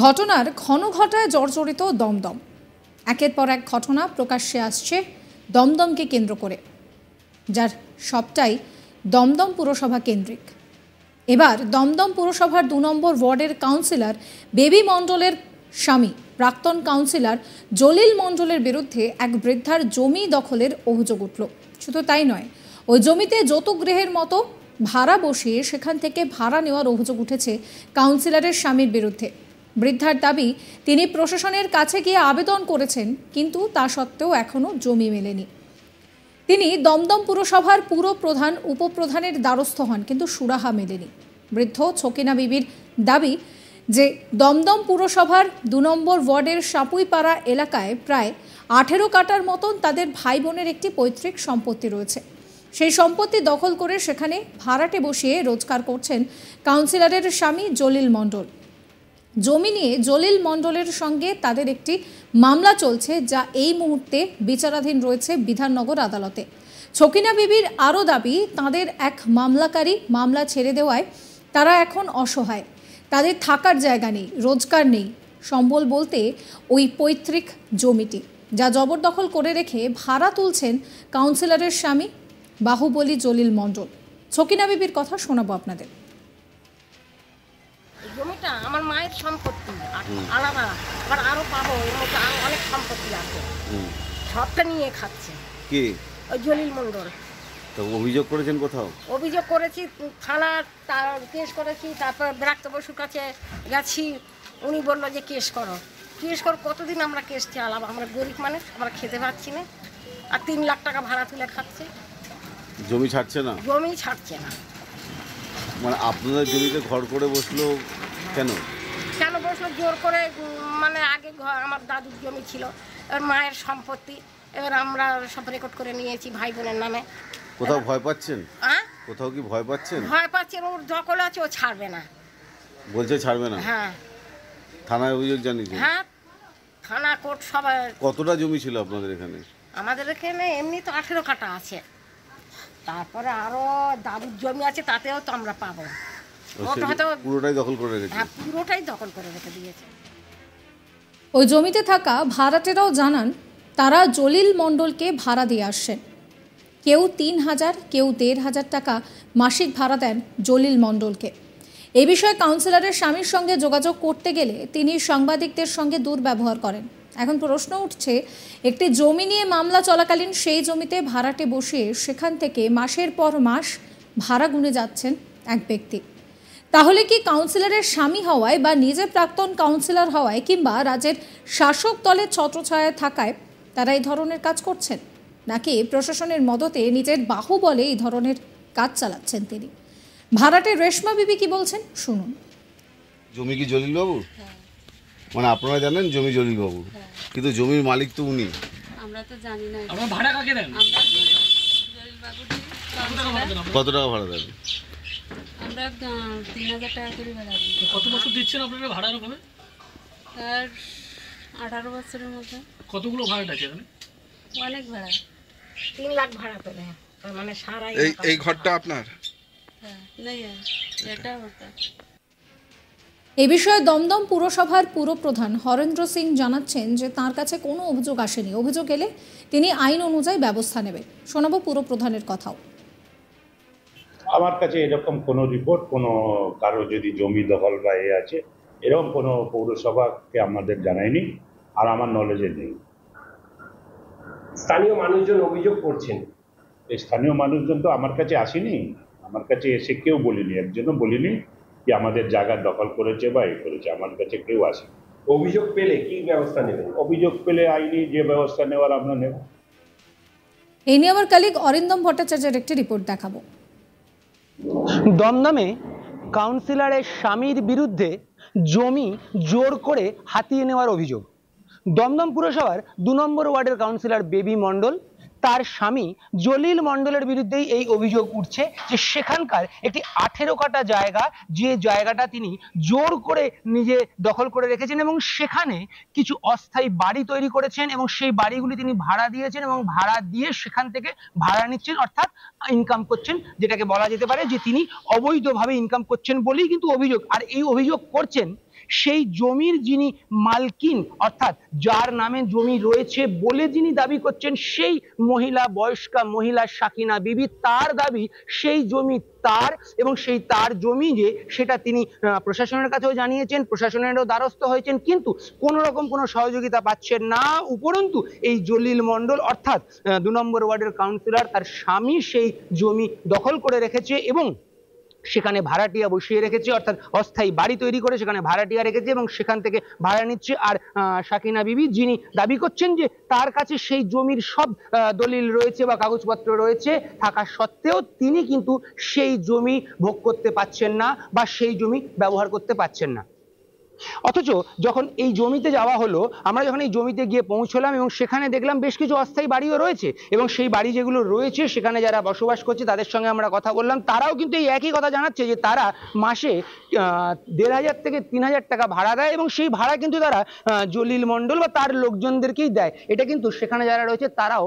ঘটনার ঘন ঘটায় জর্জরিত দমদম। একের পর এক ঘটনা প্রকাশ্যে আসছে দমদমকে কেন্দ্র করে, যার সবটাই দমদম পুরসভা কেন্দ্রিক। এবার দমদম পুরসভার 2 নম্বর ওয়ার্ডের কাউন্সিলর বেবি মণ্ডলের স্বামী প্রাক্তন কাউন্সিলর জলিল মণ্ডলের বিরুদ্ধে এক বৃদ্ধার জমি দখলের অভিযোগ উঠল। শুধু তাই নয়, ওই জমিতে যৌতুকগৃহের মতো ভাড়া বসিয়ে সেখান থেকে ভাড়া নেওয়ার অভিযোগ উঠেছে কাউন্সিলরের স্বামীর বিরুদ্ধে। বৃদ্ধার দাবি, তিনি প্রশাসনের কাছে গিয়ে আবেদন করেছেন, কিন্তু তা সত্ত্বেও এখনও জমি মেলেনি। তিনি দমদম পুরসভার পুরপ্রধান উপপ্রধানের দ্বারস্থ হন, কিন্তু সুরাহা মেলেনি। বৃদ্ধ ছকিনা বিবির দাবি যে দমদম পুরসভার 2 নম্বর ওয়ার্ডের সাপুইপাড়া এলাকায় প্রায় 18 কাটার মতন তাদের ভাই বোনের একটি পৈতৃক সম্পত্তি রয়েছে। সেই সম্পত্তি দখল করে সেখানে ভাড়াটে বসিয়ে রোজগার করছেন কাউন্সিলরের স্বামী জলিল মণ্ডল। জমি নিয়ে জলিল মণ্ডলের সঙ্গে তাদের একটি মামলা চলছে, যা এই মুহূর্তে বিচারাধীন রয়েছে বিধাননগর আদালতে। ছকিনা বিবির আরও দাবি, তাদের এক মামলাকারী মামলা ছেড়ে দেওয়ায় তারা এখন অসহায়। তাদের থাকার জায়গা নেই, রোজগার নেই, সম্বল বলতে ওই পৈতৃক জমিটি, যা জবরদখল করে রেখে ভাড়া তুলছেন কাউন্সিলরের স্বামী বাহুবলী জলিল মণ্ডল। ছকিনা বিবির কথা শোনাবো আপনাদের। জমিটা আমার মায়ের সম্পত্তি, আলাদা আবার আরো পাবো, এর মধ্যে আরো অনেক সম্পত্তি আছে, সবটা নিয়ে খাচ্ছে। কি ওই জলিল মণ্ডল। তো অভিযোগ করেছেন কোথাও? অভিযোগ করেছি থানা, তার কেস করেছি, তারপর বিরাক্ত বসুর কাছে গেছি, উনি বললো যে কেস করো। কতদিন আমরা কেস চালাম? আমরা গরিব মানুষ, আমরা খেতে পাচ্ছি না, আর 3 লাখ টাকা ভাড়া তুলে খাচ্ছে। জমি ছাড়ছে না? জমি ছাড়ছে না। মানে আপনাদের জমিতে ঘর করে বসলো কেন? কেন বসলো? জোর করে। মানে আগে আমার দাদুর জমি ছিল, এবার মায়ের সম্পত্তি, এবার আমরা সব রেকর্ড করে নিয়েছি ভাই বোনের নামে। কোথাও ভয় পাচ্ছেন? কোথাও কি ভয় পাচ্ছেন? ভয় পাচ্ছেন, ওর দখল আছে, ও ছাড়বে না বলছে, ছাড়বে না। হ্যাঁ, থানায় অভিযোগ জানিয়েছেন? হ্যাঁ, থানা কোর্ট সবাই। কতটা জমি ছিল আপনাদের এখানে? আমাদের এখানে এমনি তো 18 কাটা আছে, তারপরে আরো দাদুর জমি আছে, তাতেও তো আমরা পাবো। পুরোটাই দখল করে রেখেছে? হ্যাঁ, পুরোটাই দখল করে রেখে দিয়েছে। ওই জমিতে থাকা ভাড়াটেরাও জানান, তারা জলিল মণ্ডলকে ভাড়া দিয়ে আসছেন। কেউ 3,000, কেউ 1,500 টাকা মাসিক ভাড়া দেন জলিল মণ্ডলকে। এই বিষয়ে কাউন্সিলরের স্বামীর সঙ্গে যোগাযোগ করতে গেলে তিনি সাংবাদিকদের সঙ্গে দুর্ব্যবহার করেন। এখন প্রশ্ন উঠছে, একটি জমি নিয়ে মামলা চলাকালীন সেই জমিতে ভাড়াটে বসিয়ে সেখান থেকে মাসের পর মাস ভাড়া গুনে যাচ্ছেন এক ব্যক্তি। তাহলে কি কাউন্সিলরের স্বামী হওয়ায় বা নিজে প্রাক্তন কাউন্সিলর হওয়ায় কিংবা রাজ্যের শাসক দলের ছত্রছায়ায় থাকায় তারা এই ধরনের কাজ করছেন, নাকি প্রশাসনের মদতে নিজের বাহুবলে এই ধরনের কাজ চালাচ্ছেন তিনি? ভাড়াটে রেশমা বিবি কি বলছেন শুনুন। জমি কি জলিল বাবু? মানে আপনারা জানেন জমি জলিল বাবু, কিন্তু জমির মালিক তো উনি। আমরা তো জানি না। আমরা ভাড়া কাকে দেন? আমরা জলিল বাবু কত টাকা ভাড়া দেন? আমরা 3,000 টাকা করে ভাড়া দিই। কত বছর দিচ্ছেন আপনারা ভাড়া রকমে? তার 18 বছরের মতো। কতগুলো ভাড়াটা আছে এখানে? অনেক ভাড়া। 3 লাখ ভাড়া তোলে, মানে সারা এই ঘরটা আপনার? হ্যাঁ, নেই এটা ওটা। এ বিষয়ে দমদম পুরসভার পুরপ্রধান হরেন্দ্র সিং জানাচ্ছেন যে তার কাছে কোনো অভিযোগ আসেনি। অভিযোগ এলে তিনি আইন অনুযায়ী ব্যবস্থা নেবেন। শোনাবো পুরপ্রধানের কথাও। আমার কাছে এরকম কোনো রিপোর্ট, কোনো কারো যদি জমি দখল বা আছে, এরকম কোনো পৌরসভাকে আমাদের জানায়নি, আর আমার নলেজে নেই। স্থানীয় মানুষজন অভিযোগ করছেন। এই স্থানীয় মানুষজন তো আমার কাছে আসেনি, আমার কাছে এসে কেউ বলিনি, একজনও বলিনি যে আমাদের জায়গা দখল করেছে বা এ করেছে, আমার কাছে কেউ আসে। অভিযোগ পেলে কি ব্যবস্থা নেবেন? অভিযোগ পেলে আইনি যে ব্যবস্থা নেওয়ার আমরা নেব। এই নিয়ে আমার কলিগ অরিন্দম ভট্টাচার্যের একটি রিপোর্ট দেখাবো। দমদমে কাউন্সিলরের স্বামীর বিরুদ্ধে জমি জোর করে হাতিয়ে নেওয়ার অভিযোগ। দমদম পুরসভার 2 নম্বর ওয়ার্ডের কাউন্সিলর বেবি মণ্ডল, তার স্বামী জলিল মণ্ডলের বিরুদ্ধেই এই অভিযোগ উঠছে যে সেখানকার একটি 18 কাটা জায়গা, যে জায়গাটা তিনি জোর করে নিজে দখল করে রেখেছেন এবং সেখানে কিছু অস্থায়ী বাড়ি তৈরি করেছেন এবং সেই বাড়িগুলি তিনি ভাড়া দিয়েছেন এবং ভাড়া দিয়ে সেখান থেকে ভাড়া নিচ্ছেন, অর্থাৎ ইনকাম করছেন, যেটাকে বলা যেতে পারে যে তিনি অবৈধভাবে ইনকাম করছেন বলেই কিন্তু অভিযোগ। আর এই অভিযোগ করছেন সেই জমির যিনি মালকিন অর্থাৎ যার নামে জমি রয়েছে বলে যিনি দাবি করছেন সেই মহিলা, বয়স্কা মহিলা সাকিনা বিবি, তার দাবি সেই জমি তার এবং সেই তার জমি যে সেটা তিনি প্রশাসনের কাছেও জানিয়েছেন, প্রশাসনেরও দ্বারস্থ হয়েছেন, কিন্তু কোনো রকম কোনো সহযোগিতা পাচ্ছেন না। উপরন্তু এই জলিল মণ্ডল অর্থাৎ 2 নম্বর ওয়ার্ডের কাউন্সিলর, তার স্বামী সেই জমি দখল করে রেখেছে এবং সেখানে ভাড়াটিয়া বসিয়ে রেখেছে, অর্থাৎ অস্থায়ী বাড়ি তৈরি করে সেখানে ভাড়াটিয়া রেখেছে এবং সেখান থেকে ভাড়া নিচ্ছে। আর সাকিনা বিবি যিনি দাবি করছেন যে তার কাছে সেই জমির সব দলিল রয়েছে বা কাগজপত্র রয়েছে থাকা সত্ত্বেও তিনি কিন্তু সেই জমি ভোগ করতে পাচ্ছেন না বা সেই জমি ব্যবহার করতে পাচ্ছেন না। অথচ যখন এই জমিতে যাওয়া হলো, আমরা যখন এই জমিতে গিয়ে পৌঁছলাম এবং সেখানে দেখলাম বেশ কিছু অস্থায়ী বাড়িও রয়েছে এবং সেই বাড়ি যেগুলো রয়েছে সেখানে যারা বসবাস করছে তাদের সঙ্গে আমরা কথা বললাম, তারাও কিন্তু এই একই কথা জানাচ্ছে যে তারা মাসে 1500 থেকে 3000 টাকা ভাড়া দেয় এবং সেই ভাড়া কিন্তু তারা জলিল মণ্ডল বা তার লোকজনদেরকেই দেয়। এটা কিন্তু সেখানে যারা রয়েছে তারাও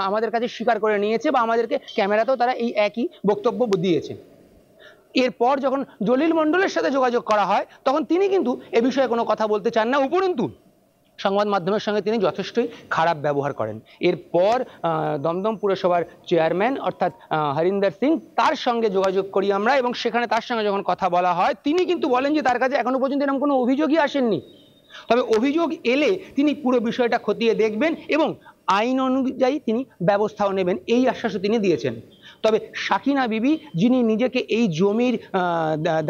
আমাদের কাছে স্বীকার করে নিয়েছে বা আমাদেরকে ক্যামেরাতেও তারা এই একই বক্তব্য দিয়েছে। এরপর যখন জলিল মণ্ডলের সাথে যোগাযোগ করা হয় তখন তিনি কিন্তু এ বিষয়ে কোনো কথা বলতে চান না, উপরন্তু সংবাদ মাধ্যমের সঙ্গে তিনি যথেষ্টই খারাপ ব্যবহার করেন। এরপর দমদম পুরসভার চেয়ারম্যান অর্থাৎ হরিন্দর সিং, তার সঙ্গে যোগাযোগ করি আমরা এবং সেখানে তার সঙ্গে যখন কথা বলা হয় তিনি কিন্তু বলেন যে তার কাছে এখনো পর্যন্ত এরকম কোনো অভিযোগই আসেননি, তবে অভিযোগ এলে তিনি পুরো বিষয়টা খতিয়ে দেখবেন এবং আইন অনুযায়ী তিনি ব্যবস্থাও নেবেন, এই আশ্বাসও তিনি দিয়েছেন। তবে সাকিনা বিবি যিনি নিজেকে এই জমির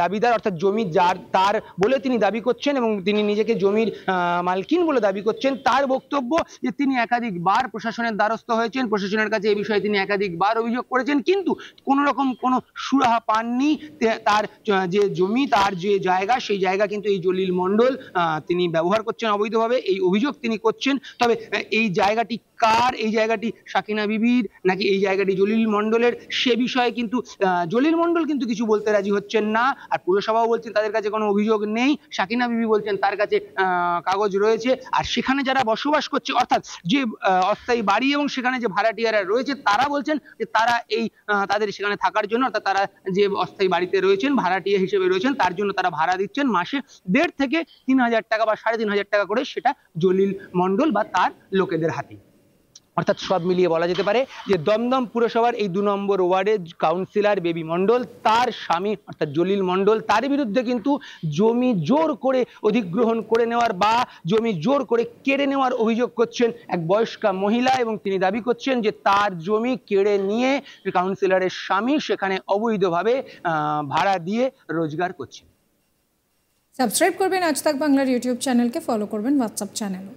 দাবিদার অর্থাৎ জমি যার তার বলে তিনি দাবি করছেন এবং তিনি নিজেকে জমির মালকিন বলে দাবি করছেন, তার বক্তব্য যে তিনি একাধিকবার প্রশাসনের দ্বারস্থ হয়েছেন, প্রশাসনের কাছে এই বিষয়ে তিনি একাধিকবার অভিযোগ করেছেন, কিন্তু কোনো রকম কোনো সুরাহা পাননি। তার যে জমি, তার যে জায়গা, সেই জায়গা কিন্তু এই জলিল মণ্ডল তিনি ব্যবহার করছেন অবৈধভাবে, এই অভিযোগ তিনি করছেন। তবে এই জায়গাটি কার, এই জায়গাটি সাকিনা বিবির নাকি এই জায়গাটি জলিল মণ্ডলের, সে বিষয়ে কিন্তু জলিল মণ্ডল কিন্তু কিছু বলতে রাজি হচ্ছেন না। আর পুরসভাও বলছেন তাদের কাছে কোনো অভিযোগ নেই, সাকিনা বিবি বলছেন তার কাছে কাগজ রয়েছে। আর সেখানে যারা বসবাস করছে অর্থাৎ যে অস্থায়ী বাড়ি এবং সেখানে যে ভাড়াটিয়ারা রয়েছে তারা বলছেন যে তারা এই তাদের সেখানে থাকার জন্য অর্থাৎ তারা যে অস্থায়ী বাড়িতে রয়েছেন ভাড়াটিয়া হিসেবে রয়েছেন তার জন্য তারা ভাড়া দিচ্ছেন মাসে 1.5 থেকে 3000 টাকা বা 3500 টাকা করে, সেটা জলিল মণ্ডল বা তার লোকেদের হাতে। অর্থাৎ সব মিলিয়ে বলা যেতে পারে যে দমদম পুরসভার এই 2 নম্বর ওয়ার্ডের কাউন্সিলর বেবি মণ্ডল, তার স্বামী অর্থাৎ জলিল মণ্ডল, তার বিরুদ্ধে কিন্তু জমি জোর করে অধিগ্রহণ করে নেওয়ার বা জমি জোর করে কেড়ে নেওয়ার অভিযোগ করছেন এক বয়স্কা মহিলা এবং তিনি দাবি করছেন যে তার জমি কেড়ে নিয়ে কাউন্সিলরের স্বামী সেখানে অবৈধভাবে ভাড়া দিয়ে রোজগার করছেন। সাবস্ক্রাইব করবেন আজ তাক বাংলার ইউটিউব চ্যানেলকে, ফলো করবেন হোয়াটসঅ্যাপ চ্যানেল।